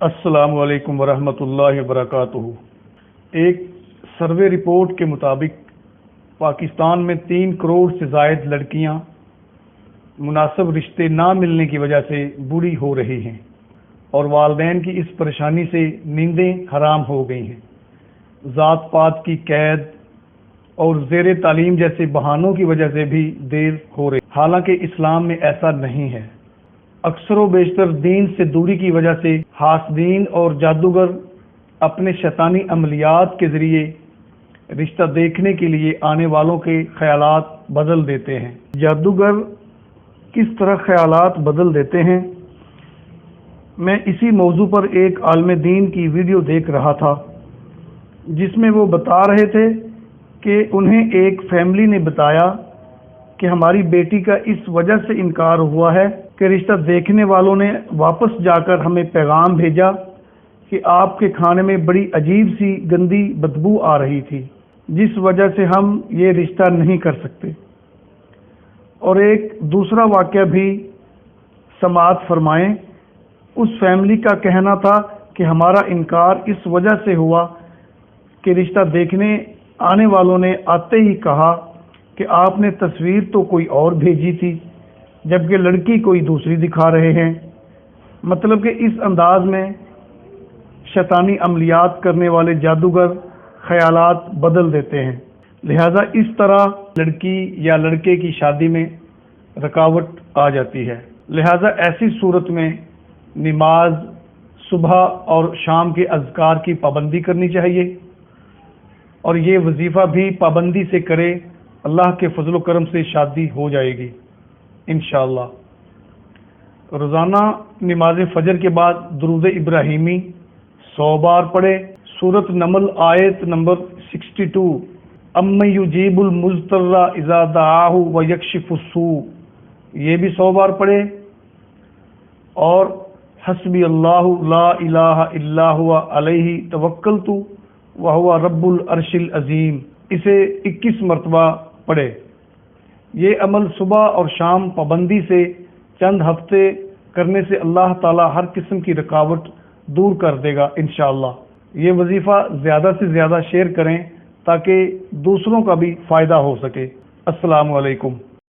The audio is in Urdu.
السلام علیکم ورحمۃ اللہ وبرکاتہ۔ ایک سروے رپورٹ کے مطابق پاکستان میں 3 کروڑ سے زائد لڑکیاں مناسب رشتے نہ ملنے کی وجہ سے بوڑھی ہو رہی ہیں اور والدین کی اس پریشانی سے نیندیں حرام ہو گئی ہیں۔ ذات پات کی قید اور زیر تعلیم جیسے بہانوں کی وجہ سے بھی دیر ہو رہی، حالانکہ اسلام میں ایسا نہیں ہے۔ اکثر و بیشتر دین سے دوری کی وجہ سے حاسدین اور جادوگر اپنے شیطانی عملیات کے ذریعے رشتہ دیکھنے کے لیے آنے والوں کے خیالات بدل دیتے ہیں۔ جادوگر کس طرح خیالات بدل دیتے ہیں؟ میں اسی موضوع پر ایک عالم دین کی ویڈیو دیکھ رہا تھا جس میں وہ بتا رہے تھے کہ انہیں ایک فیملی نے بتایا کہ ہماری بیٹی کا اس وجہ سے انکار ہوا ہے کہ رشتہ دیکھنے والوں نے واپس جا کر ہمیں پیغام بھیجا کہ آپ کے کھانے میں بڑی عجیب سی گندی بدبو آ رہی تھی، جس وجہ سے ہم یہ رشتہ نہیں کر سکتے۔ اور ایک دوسرا واقعہ بھی سماعت فرمائیں۔ اس فیملی کا کہنا تھا کہ ہمارا انکار اس وجہ سے ہوا کہ رشتہ دیکھنے آنے والوں نے آتے ہی کہا کہ آپ نے تصویر تو کوئی اور بھیجی تھی جبکہ لڑکی کوئی دوسری دکھا رہے ہیں۔ مطلب کہ اس انداز میں شیطانی عملیات کرنے والے جادوگر خیالات بدل دیتے ہیں، لہذا اس طرح لڑکی یا لڑکے کی شادی میں رکاوٹ آ جاتی ہے۔ لہذا ایسی صورت میں نماز، صبح اور شام کے اذکار کی پابندی کرنی چاہیے اور یہ وظیفہ بھی پابندی سے کرے، اللہ کے فضل و کرم سے شادی ہو جائے گی انشاءاللہ۔ روزانہ نماز فجر کے بعد درود ابراہیمی 100 بار پڑھے۔ سورۃ نمل آیت نمبر 62، اَمَّن یُجِیبُ الْمُضْطَرَّ اِذَا دَعَاهُ وَیَکْشِفُ السُّوءَ، یہ بھی 100 بار پڑھے۔ اور حسبی اللہ لا الہ الا هو علیہ توکلت وہو رب العرش العظیم، اسے 21 مرتبہ پڑھے۔ یہ عمل صبح اور شام پابندی سے چند ہفتے کرنے سے اللہ تعالی ہر قسم کی رکاوٹ دور کر دے گا انشاءاللہ۔ یہ وظیفہ زیادہ سے زیادہ شیئر کریں تاکہ دوسروں کا بھی فائدہ ہو سکے۔ السلام علیکم۔